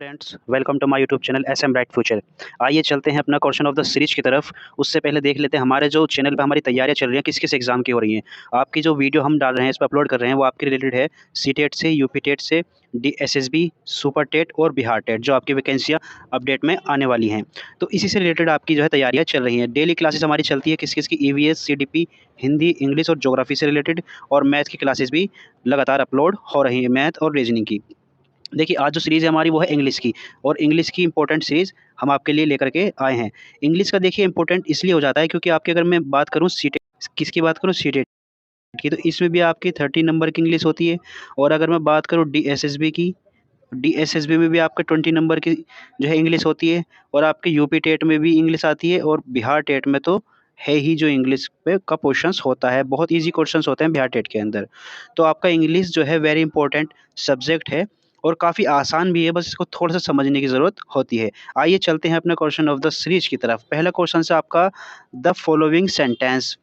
Friends, welcome to my YouTube channel SM bright future. आइए चलते हैं अपना क्वेश्चन ऑफ द सीरीज की तरफ। उससे पहले देख लेते हैं हमारे जो चैनल पे हमारी तैयारियां चल रही हैं, किस किस एग्जाम की हो रही हैं। आपकी जो वीडियो हम डाल रहे हैं, इस पर अपलोड कर रहे हैं, वो आपके रिलेटेड है सीटेट से, यूपी टेट से, डीएसएसबी, सुपर टेट और बिहार टेट, जो आपकी वैकेंसियाँ अपडेट में आने वाली हैं। तो इसी से रिलेटेड आपकी जो है तैयारियाँ चल रही हैं। डेली क्लासेस हमारी चलती है किस किस की, ईवीएस, सीडीपी, हिंदी, इंग्लिश और ज्योग्राफी से रिलेटेड, और मैथ की क्लासेस भी लगातार अपलोड हो रही हैं, मैथ और रीजनिंग की। देखिए, आज जो सीरीज़ है हमारी वो है इंग्लिश की, और इंग्लिश की इंपॉर्टेंट सीरीज़ हम आपके लिए लेकर के आए हैं। इंग्लिश का देखिए इंपॉर्टेंट इसलिए हो जाता है क्योंकि आपके, अगर मैं बात करूँ सीटेट, किसकी बात करूँ, सीटेट की, तो इसमें भी आपकी 30 नंबर की इंग्लिश होती है। और अगर मैं बात करूँ डीएसएसबी की, डीएसएसबी में भी आपके 20 नंबर की जो है इंग्लिश होती है। और आपके यूपी टेट में भी इंग्लिश आती है, और बिहार टेट में तो है ही, जो इंग्लिश पे का क्वेश्चंस होता है, बहुत ईजी क्वेश्चंस होते हैं बिहार टेट के अंदर। तो आपका इंग्लिश जो है वेरी इंपॉर्टेंट सब्जेक्ट है, और काफ़ी आसान भी है, बस इसको थोड़ा सा समझने की ज़रूरत होती है। आइए चलते हैं अपने क्वेश्चन ऑफ द सीरीज की तरफ। पहला क्वेश्चन से आपका, the following sentence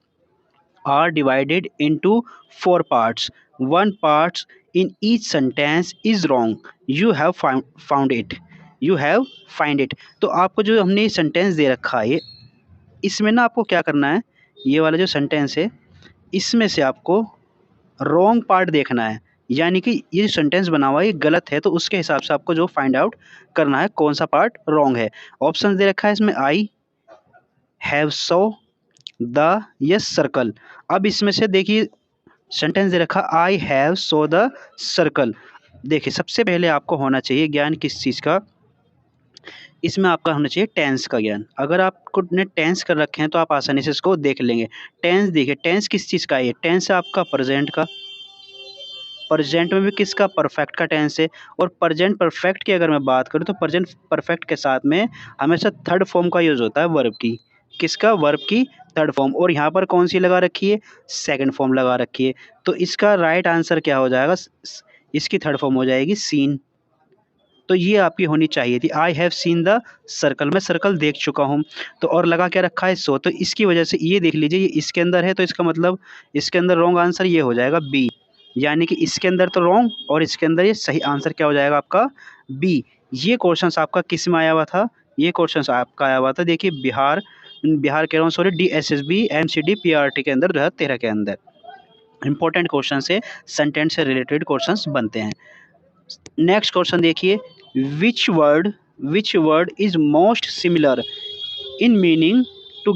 are divided into 4 parts. One part in each sentence is wrong. You have found it. You have find it. तो आपको जो हमने सेंटेंस दे रखा है, इसमें ना आपको क्या करना है, ये वाला जो सेंटेंस है, इसमें से आपको रॉन्ग पार्ट देखना है। यानी कि ये जो सेंटेंस बना हुआ है ये गलत है, तो उसके हिसाब से आपको जो फाइंड आउट करना है कौन सा पार्ट रॉन्ग है। ऑप्शन दे रखा है इसमें, I have so, the, yes, circle. अब इसमें से देखिए सेंटेंस दे रखा, I have so the circle. देखिए, सबसे पहले आपको होना चाहिए ज्ञान किस चीज़ का, इसमें आपका होना चाहिए टेंस का ज्ञान। अगर आपको ने टेंस कर रखे हैं तो आप आसानी से इसको देख लेंगे। टेंस देखिए, टेंस किस चीज़ का है, टेंस है आपका प्रेजेंट का। प्रेजेंट में भी किसका, परफेक्ट का टेंस है। और प्रेजेंट परफेक्ट की अगर मैं बात करूँ तो प्रेजेंट परफेक्ट के साथ में हमेशा थर्ड फॉर्म का यूज़ होता है, वर्ब की। किसका, वर्ब की थर्ड फॉर्म। और यहाँ पर कौन सी लगा रखी है, सेकंड फॉर्म लगा रखी है। तो इसका राइट आंसर क्या हो जाएगा, इसकी थर्ड फॉर्म हो जाएगी सीन। तो ये आपकी होनी चाहिए थी, I have seen the circle, मैं सर्कल देख चुका हूँ। तो और लगा क्या रखा है, सो, तो इसकी वजह से ये देख लीजिए, ये इसके अंदर है, तो इसका मतलब इसके अंदर रॉन्ग आंसर ये हो जाएगा बी। यानी कि इसके अंदर तो रॉन्ग, और इसके अंदर ये सही आंसर क्या हो जाएगा आपका, बी। ये क्वेश्चंस आपका किस में आया हुआ था, ये क्वेश्चंस आपका आया हुआ था, देखिए बिहार बिहार कह रहा हूँ, सॉरी, डीएसएसबी एमसीडी पीआरटी के अंदर 2013 के अंदर इंपॉर्टेंट क्वेश्चन से, सेंटेंस से रिलेटेड क्वेश्चंस बनते हैं। नेक्स्ट क्वेश्चन देखिए, which word is most similar in meaning to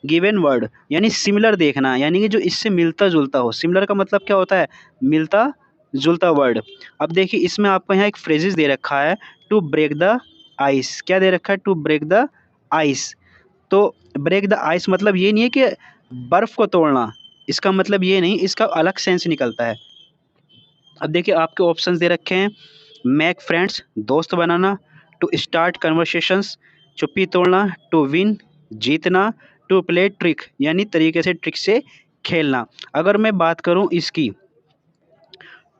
given word. यानी सिमिलर देखना, यानी कि जो इससे मिलता जुलता हो। सिमिलर का मतलब क्या होता है, मिलता जुलता वर्ड। अब देखिए, इसमें आपको यहाँ एक फ्रेजेस दे रखा है, टू ब्रेक द आइस। क्या दे रखा है, टू ब्रेक द आइस। तो ब्रेक द आइस मतलब ये नहीं है कि बर्फ़ को तोड़ना, इसका मतलब ये नहीं, इसका अलग सेंस निकलता है। अब देखिए, आपके ऑप्शंस दे रखे हैं, मेक फ्रेंड्स, दोस्त बनाना, टू स्टार्ट कन्वर्सेशंस, चुप्पी तोड़ना, टू विन, जीतना, टू प्ले ट्रिक, यानी तरीके से, ट्रिक से खेलना। अगर मैं बात करूं इसकी,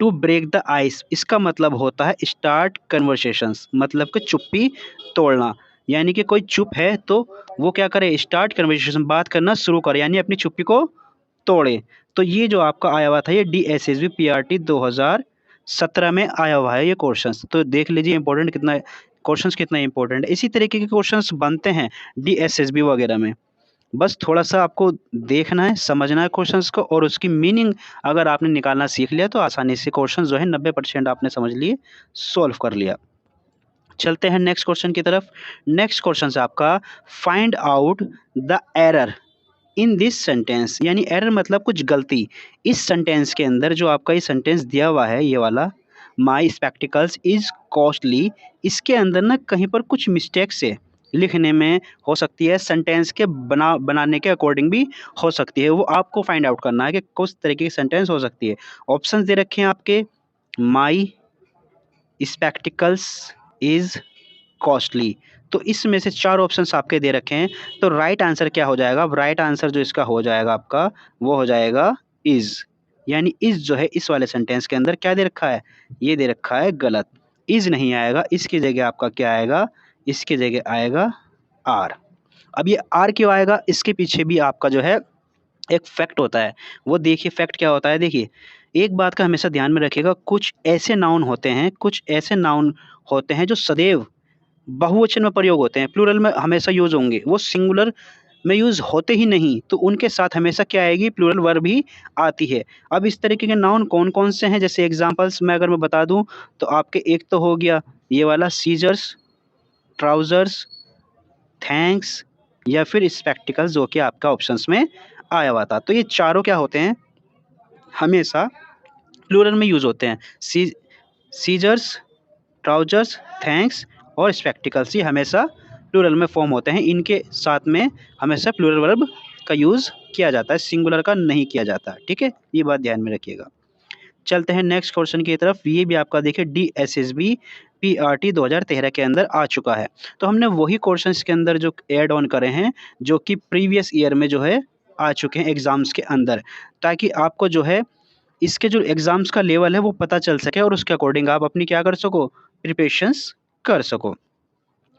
टू ब्रेक द आइस, इसका मतलब होता है स्टार्ट कन्वर्सेशंस, मतलब कि चुप्पी तोड़ना। यानी कि कोई चुप है तो वो क्या करे, स्टार्ट कन्वर्सेशन, बात करना शुरू करे, यानी अपनी चुप्पी को तोड़े। तो ये जो आपका आया हुआ था, ये डीएसएसबी पीआरटी 2017 में आया हुआ है ये क्वेश्चंस। तो देख लीजिए इंपॉर्टेंट कितना, क्वेश्चंस कितना इंपॉर्टेंट है। इसी तरीके के क्वेश्चंस बनते हैं डीएसएसबी वगैरह में। बस थोड़ा सा आपको देखना है, समझना है क्वेश्चंस को, और उसकी मीनिंग अगर आपने निकालना सीख लिया तो आसानी से क्वेश्चन जो है 90% आपने समझ लिए, सॉल्व कर लिया। चलते हैं नेक्स्ट क्वेश्चन की तरफ। नेक्स्ट क्वेश्चन से आपका, find out the error in this sentence. यानी एरर मतलब कुछ गलती। इस सेंटेंस के अंदर जो आपका ये सेंटेंस दिया हुआ है, ये वाला, माई स्पेक्टिकल्स इज कॉस्टली, इसके अंदर ना कहीं पर कुछ मिस्टेक्स है, लिखने में हो सकती है, सेंटेंस के बनाने के अकॉर्डिंग भी हो सकती है। वो आपको फाइंड आउट करना है कि किस तरीके की सेंटेंस हो सकती है। ऑप्शंस दे रखे हैं आपके, माई स्पेक्टिकल्स इज कॉस्टली। तो इसमें से 4 ऑप्शंस आपके दे रखे हैं। तो राइट आंसर क्या हो जाएगा, राइट आंसर जो इसका हो जाएगा आपका, वो हो जाएगा इज। यानी इज जो है इस वाले सेंटेंस के अंदर क्या दे रखा है, ये दे रखा है गलत, इज नहीं आएगा। इसकी जगह आपका क्या आएगा, इसकी जगह आएगा आर। अब ये आर क्यों आएगा, इसके पीछे भी आपका जो है एक फैक्ट होता है। वो देखिए फैक्ट क्या होता है, देखिए एक बात का हमेशा ध्यान में रखिएगा, कुछ ऐसे नाउन होते हैं, कुछ ऐसे नाउन होते हैं जो सदैव बहुवचन में प्रयोग होते हैं, प्लूरल में हमेशा यूज़ होंगे, वो सिंगुलर में यूज़ होते ही नहीं, तो उनके साथ हमेशा क्या आएगी, प्लूरल वर्ब ही आती है। अब इस तरीके के नाउन कौन-कौन से हैं, जैसे एग्ज़ाम्पल्स मैं अगर मैं बता दूँ तो आपके एक तो हो गया ये वाला सीजर्स, ट्राउज़र्स, थैंक्स या फिर स्पेक्टिकल्स, जो कि आपका ऑप्शंस में आया हुआ था। तो ये चारों क्या होते हैं, हमेशा प्लूरल में यूज़ होते हैं। सीजर्स, ट्राउजर्स, थैंक्स और स्पेक्टिकल्स, ये हमेशा प्लूरल में फॉर्म होते हैं। इनके साथ में हमेशा प्लूरल वर्ब का यूज़ किया जाता है, सिंगुलर का नहीं किया जाता। ठीक है, ये बात ध्यान में रखिएगा। चलते हैं नेक्स्ट क्वेश्चन की तरफ। ये भी आपका देखिए DSSB PRT 2013 के अंदर आ चुका है। तो हमने वही क्वेश्चंस के अंदर जो ऐड ऑन करे हैं जो कि प्रीवियस ईयर में जो है आ चुके हैं एग्ज़ाम्स के अंदर, ताकि आपको जो है इसके जो एग्ज़ाम्स का लेवल है वो पता चल सके और उसके अकॉर्डिंग आप अपनी क्या कर सको, प्रिपरेशंस कर सको।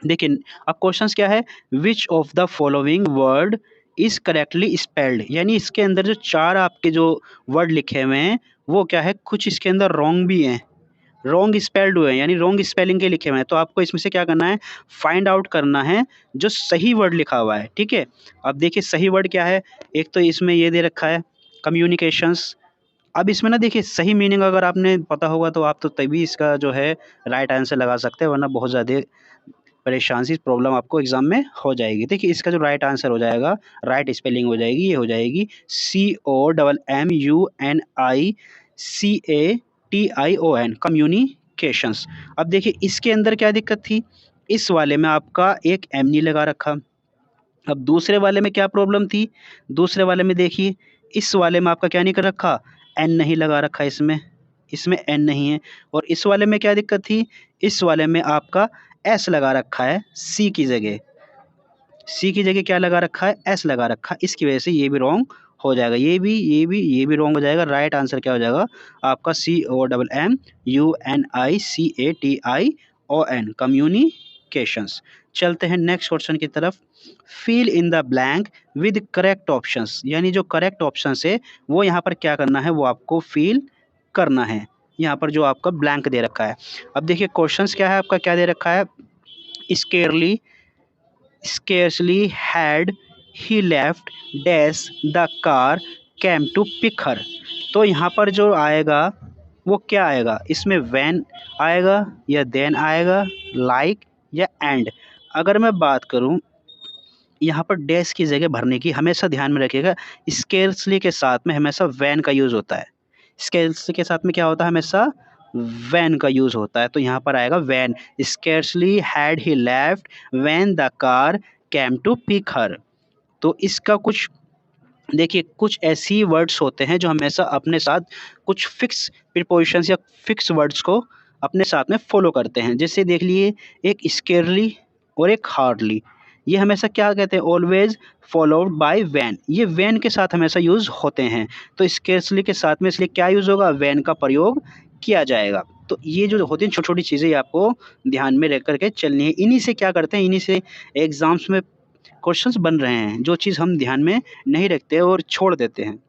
देखिए अब क्वेश्चंस क्या है, which of the following word is correctly spelled, यानी इसके अंदर जो चार आपके जो वर्ड लिखे हुए हैं वो क्या है, कुछ इसके अंदर रॉन्ग भी हैं, रॉन्ग स्पेल्ड हुए हैं, यानी रॉन्ग स्पेलिंग के लिखे हुए हैं। तो आपको इसमें से क्या करना है, फाइंड आउट करना है जो सही वर्ड लिखा हुआ है। ठीक है, अब देखिए सही वर्ड क्या है, एक तो इसमें ये दे रखा है कम्युनिकेशंस। अब इसमें ना देखिए सही मीनिंग अगर आपने पता होगा तो आप तो तभी इसका जो है राइट आंसर लगा सकते हैं, वरना बहुत ज़्यादा परेशान सी प्रॉब्लम आपको एग्जाम में हो जाएगी। देखिए इसका जो राइट आंसर हो जाएगा, राइट स्पेलिंग हो जाएगी, ये हो जाएगी COMMUNICATION, कम्युनिकेशंस। अब देखिए इसके अंदर क्या दिक्कत थी, इस वाले में आपका एक एम नहीं लगा रखा। अब दूसरे वाले में क्या प्रॉब्लम थी, दूसरे वाले में देखिए इस वाले में आपका क्या नहीं कर रखा, एन नहीं लगा रखा, इसमें एन नहीं है। और इस वाले में क्या दिक्कत थी, इस वाले में आपका एस लगा रखा है, सी की जगह क्या लगा रखा है, एस लगा रखा है। इसकी वजह से ये भी रॉन्ग हो जाएगा, ये भी रॉन्ग हो जाएगा। राइट आंसर क्या हो जाएगा आपका COMMUNICATION, कम्युनिकेशंस। चलते हैं नेक्स्ट क्वेश्चन की तरफ। Fill in the blank with correct options, यानी जो करेक्ट ऑप्शंस है वो यहाँ पर क्या करना है, वो आपको फिल करना है। यहाँ पर जो आपका ब्लैंक दे रखा है, अब देखिए क्वेश्चंस क्या है आपका, क्या दे रखा है, scarcely had he left dash the car came to pick her। तो यहाँ पर जो आएगा वो क्या आएगा, इसमें when आएगा या then आएगा, like या and। अगर मैं बात करूँ यहाँ पर डैश की जगह भरने की, हमेशा ध्यान में रखिएगा स्केर्सली के साथ में हमेशा वैन का यूज़ होता है। स्केर्सली के साथ में क्या होता है, हमेशा वैन का यूज़ होता है। तो यहाँ पर आएगा when, scarcely had he left when the car came to pick her. तो इसका कुछ देखिए कुछ ऐसी वर्ड्स होते हैं जो हमेशा अपने साथ कुछ फिक्स प्रीपोजिशंस या फिक्स वर्ड्स को अपने साथ में फॉलो करते हैं। जैसे देख लिए एक स्केरली और एक हार्डली, ये हमेशा क्या कहते हैं, ऑलवेज फॉलोड बाय वैन, ये वैन के साथ हमेशा यूज़ होते हैं। तो स्केर्सली के साथ में इसलिए क्या यूज़ होगा, वैन का प्रयोग किया जाएगा। तो ये जो होती हैं छोटी छोटी चीज़ें आपको ध्यान में रख करके चलनी है। इन्हीं से क्या करते हैं, इन्हीं से एग्ज़ाम्स में क्वेश्चंस बन रहे हैं, जो चीज़ हम ध्यान में नहीं रखते और छोड़ देते हैं।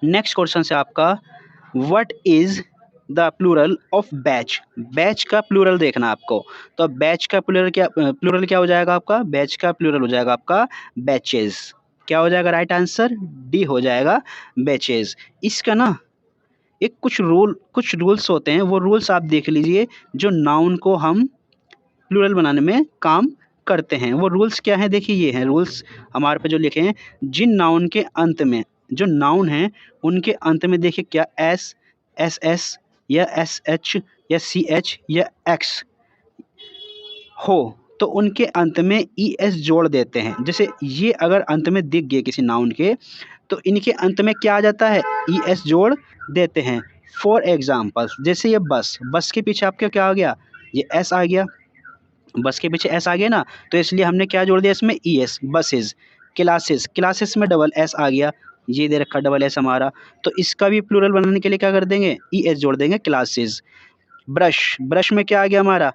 नेक्स्ट क्वेश्चन से आपका, what is the plural of batch, batch का प्लूरल देखना आपको। तो बैच का प्लूरल क्या हो जाएगा आपका, बैच का प्लूरल हो जाएगा आपका बैचेस। क्या हो जाएगा राइट आंसर, डी हो जाएगा बैचेस। इसका ना एक कुछ रूल्स होते हैं, वो रूल्स आप देख लीजिए जो नाउन को हम प्लूरल बनाने में काम करते हैं। वो रूल्स क्या हैं, देखिए ये हैं रूल्स हमारे पे जो लिखे हैं। जिन नाउन के अंत में, जो नाउन हैं उनके अंत में देखिए क्या एस, एस एस या एस एच या सी एच या एक्स हो तो उनके अंत में ई एस जोड़ देते हैं। जैसे ये अगर अंत में दिख गए किसी नाउन के तो इनके अंत में क्या आ जाता है, ई एस जोड़ देते हैं। फॉर एग्जाम्पल्स जैसे ये बस, बस के पीछे आपका क्या आ गया, ये एस आ गया, बस के पीछे एस आ गया ना, तो इसलिए हमने क्या जोड़ दिया इसमें, E S. Buses, classes, classes में डबल एस आ गया, ये दे रखा डबल एस हमारा, तो इसका भी प्लूरल बनाने के लिए क्या कर देंगे, ई एस जोड़ देंगे, क्लासेस। ब्रश, ब्रश में क्या आ गया हमारा,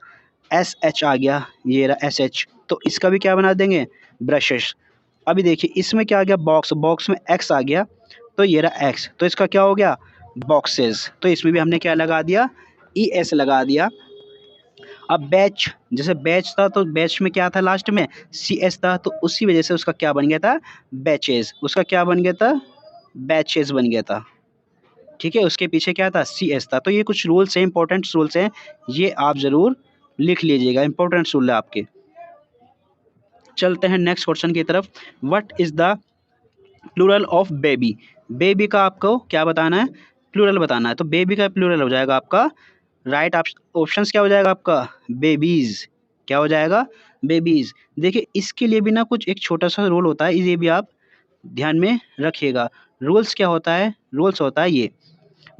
एस एच आ गया, ये रहा एस एच, तो इसका भी क्या बना देंगे, ब्रशेस। अभी देखिए इसमें क्या आ गया, बॉक्स, बॉक्स में एक्स आ गया, तो ये रहा एक्स, तो इसका क्या हो गया, बॉक्सेस। तो इसमें भी हमने क्या लगा दिया, ई एस लगा दिया। अब बैच, जैसे बैच था तो बैच में क्या था लास्ट में सी एस था, तो उसी वजह से उसका क्या बन गया था बैचेज, उसका क्या बन गया था बैचेज बन गया था। ठीक है, उसके पीछे क्या था सी एस था। तो ये कुछ रूल्स हैं, इंपॉर्टेंट रूल्स हैं, ये आप ज़रूर लिख लीजिएगा, इंपॉर्टेंट रूल है आपके। चलते हैं नेक्स्ट क्वेश्चन की तरफ। What is the plural of baby. Baby का आपको क्या बताना है प्लूरल बताना है, तो बेबी का प्लूरल हो जाएगा आपका राइट ऑप्शंस क्या हो जाएगा आपका बेबीज़, क्या हो जाएगा बेबीज़। देखिए इसके लिए भी ना कुछ एक छोटा सा रूल होता है, ये भी आप ध्यान में रखिएगा। रूल्स क्या होता है, रूल्स होता है ये,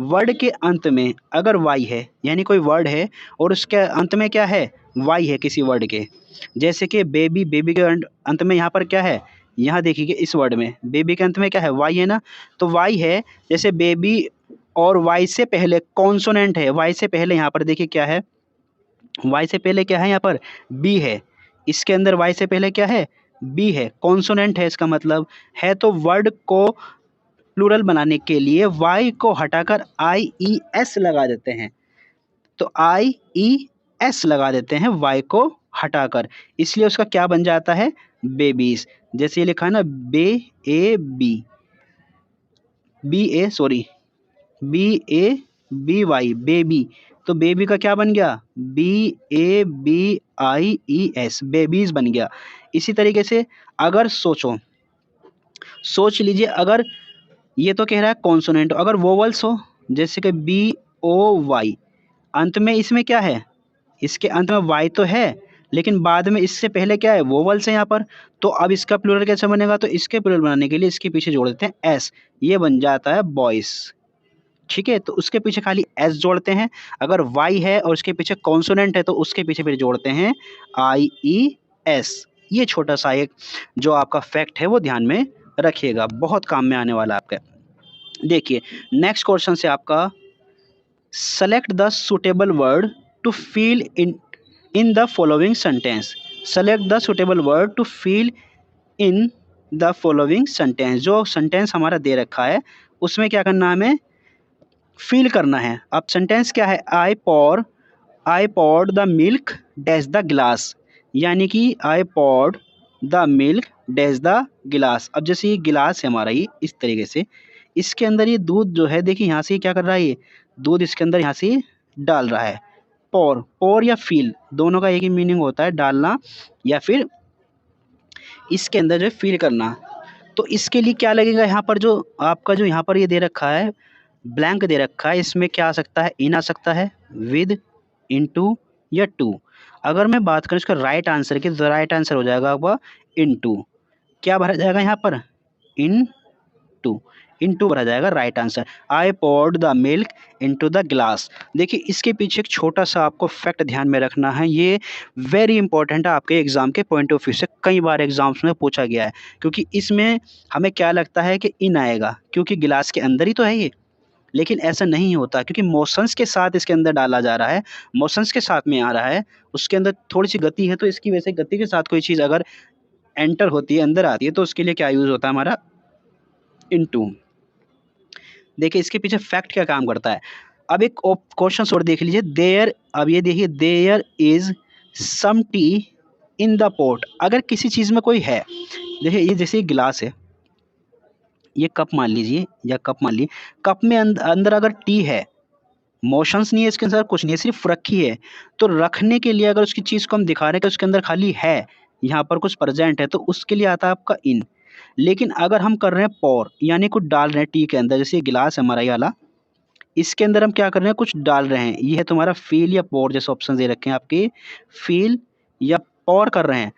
वर्ड के अंत में अगर वाई है, यानी कोई वर्ड है और उसके अंत में क्या है वाई है किसी वर्ड के, जैसे कि बेबी, बेबी के अंत में यहाँ पर क्या है, यहाँ देखिए इस वर्ड में बेबी के अंत में क्या है वाई है ना, तो वाई है, जैसे बेबी और वाई से पहले कॉन्सोनेंट है, वाई से पहले यहाँ पर देखिए क्या है, वाई से पहले क्या है यहाँ पर बी है, इसके अंदर वाई से पहले क्या है बी है, कॉन्सोनेंट है, इसका मतलब है। तो वर्ड को प्लूरल बनाने के लिए वाई को हटाकर आई ई एस लगा देते हैं, तो आई ई एस लगा देते हैं वाई को हटाकर, इसलिए उसका क्या बन जाता है बेबीज। जैसे ये लिखा है ना B A B, B A sorry B A B Y baby, तो बेबी का क्या बन गया B A B I E S babies बन गया। इसी तरीके से अगर सोच लीजिए, अगर ये तो कह रहा है कॉन्सोनेंट, अगर वोवल्स हो जैसे कि बी ओ वाई, अंत में इसमें क्या है, इसके अंत में वाई तो है लेकिन बाद में इससे पहले क्या है वोवल्स है यहाँ पर, तो अब इसका प्लूरल कैसे बनेगा, तो इसके प्लूरल बनाने के लिए इसके पीछे जोड़ देते हैं एस, ये बन जाता है बॉयस। ठीक है, तो उसके पीछे खाली एस जोड़ते हैं, अगर वाई है और उसके पीछे कॉन्सोनेंट है तो उसके पीछे फिर जोड़ते हैं आई ई एस। ये छोटा सा एक जो आपका फैक्ट है वो ध्यान में रखिएगा, बहुत काम में आने वाला है आपका। देखिए नेक्स्ट क्वेश्चन से आपका select the suitable word to fill in the following sentence. Select the suitable word to fill in the following sentence, जो सेंटेंस हमारा दे रखा है उसमें क्या करना है हमें फिल करना है। अब सेंटेंस क्या है I poured the milk dash the glass, यानी कि I poured the milk dash the glass. अब जैसे ये गिलास है हमारा, ये इस तरीके से इसके अंदर ये दूध जो है देखिए यहाँ से क्या कर रहा है, ये दूध इसके अंदर यहाँ से डाल रहा है। पोर या फील दोनों का एक ही मीनिंग होता है, डालना या फिर इसके अंदर जो फील करना। तो इसके लिए क्या लगेगा यहाँ पर, जो आपका जो यहाँ पर ये दे रखा है ब्लैंक दे रखा है, इसमें क्या आ सकता है इन आ सकता है, विद, इनटू या टू। अगर मैं बात करूँ इसका राइट आंसर की, तो राइट आंसर हो जाएगा आपका इनटू। क्या भरा जाएगा यहाँ पर इनटू भरा जाएगा right answer. I poured the milk into the glass. देखिए इसके पीछे एक छोटा सा आपको फैक्ट ध्यान में रखना है, ये वेरी इंपॉर्टेंट है आपके एग्जाम के पॉइंट ऑफ व्यू से, कई बार एग्जाम्स में पूछा गया है, क्योंकि इसमें हमें क्या लगता है कि इन आएगा क्योंकि गिलास के अंदर ही तो है ये, लेकिन ऐसा नहीं होता क्योंकि मोशंस के साथ इसके अंदर डाला जा रहा है, मोशंस के साथ में आ रहा है, उसके अंदर थोड़ी सी गति है, तो इसकी वजह से गति के साथ कोई चीज़ अगर एंटर होती है अंदर आती है तो उसके लिए क्या यूज़ होता है हमारा इनटू। देखिए इसके पीछे फैक्ट क्या काम करता है। अब एक क्वेश्चन और देख लीजिए, देयर, अब ये देखिए there is some tea in the pot. अगर किसी चीज़ में कोई है, देखिए ये जैसे गिलास है, ये कप मान लीजिए या कप मान लीजिए, कप में अंदर अगर टी है, मोशंस नहीं है इसके अंदर, कुछ नहीं है, सिर्फ रखी है, तो रखने के लिए अगर उसकी चीज़ को हम दिखा रहे हैं कि उसके अंदर खाली है, यहाँ पर कुछ प्रेजेंट है, तो उसके लिए आता है आपका इन। लेकिन अगर हम कर रहे हैं पॉर, यानी कुछ डाल रहे हैं टी के अंदर, जैसे ये गिलास है हमारा ये वाला, इसके अंदर हम क्या कर रहे हैं कुछ डाल रहे हैं, ये है तुम्हारा फील या पॉर, जैसे ऑप्शन दे रखे हैं आपके, फील या पॉर कर रहे हैं,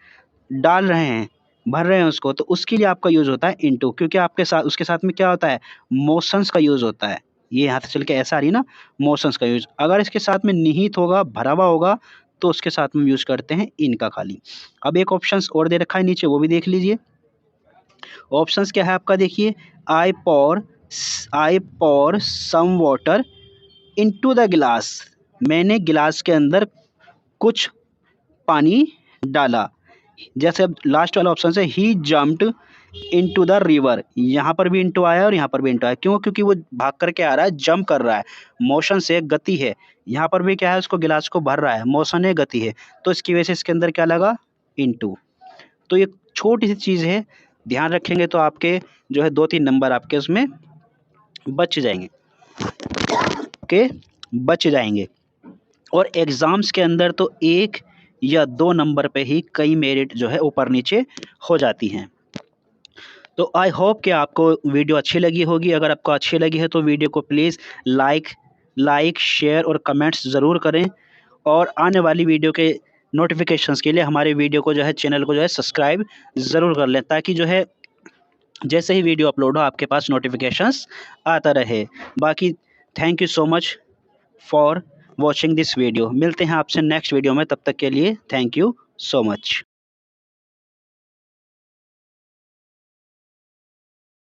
डाल रहे हैं, भर रहे हैं उसको, तो उसके लिए आपका यूज़ होता है इनटू, क्योंकि आपके साथ उसके साथ में क्या होता है मोशंस का यूज़ होता है। ये यहाँ से चल के ऐसा आ रही है ना मोशंस का यूज़, अगर इसके साथ में निहित होगा, भरा हुआ होगा, तो उसके साथ में यूज़ करते हैं इनका खाली। अब एक ऑप्शंस और दे रखा है नीचे, वो भी देख लीजिए। ऑप्शंस क्या है आपका, देखिए आई पॉर सम वाटर इनटू द गिलास, मैंने गिलास के अंदर कुछ पानी डाला। जैसे अब लास्ट वाला ऑप्शन है ही जम्प्ड इनटू द रिवर। यहाँ पर भी इनटू आया और यहाँ पर भी इनटू आया, क्यों? क्योंकि वो भाग करके आ रहा है, जंप कर रहा है, मोशन से गति है। यहाँ पर भी क्या है, उसको गिलास को भर रहा है, मोशन है, गति है, तो इसकी वजह से इसके अंदर क्या लगा, इनटू। तो ये छोटी सी चीज़ है, ध्यान रखेंगे तो आपके जो है 2-3 नंबर आपके उसमें बच जाएंगे, ओके, बच जाएंगे। और एग्ज़ाम्स के अंदर तो 1 या 2 नंबर पे ही कई मेरिट जो है ऊपर नीचे हो जाती हैं। तो आई होप कि आपको वीडियो अच्छी लगी होगी। अगर आपको अच्छी लगी है तो वीडियो को प्लीज़ लाइक शेयर और कमेंट्स ज़रूर करें, और आने वाली वीडियो के नोटिफिकेशंस के लिए हमारे वीडियो को जो है, चैनल को जो है सब्सक्राइब ज़रूर कर लें, ताकि जो है जैसे ही वीडियो अपलोड हो आपके पास नोटिफिकेशंस आता रहे। बाकी thank you so much for watching this video. मिलते हैं आपसे नेक्स्ट वीडियो में, तब तक के लिए थैंक यू सो मच।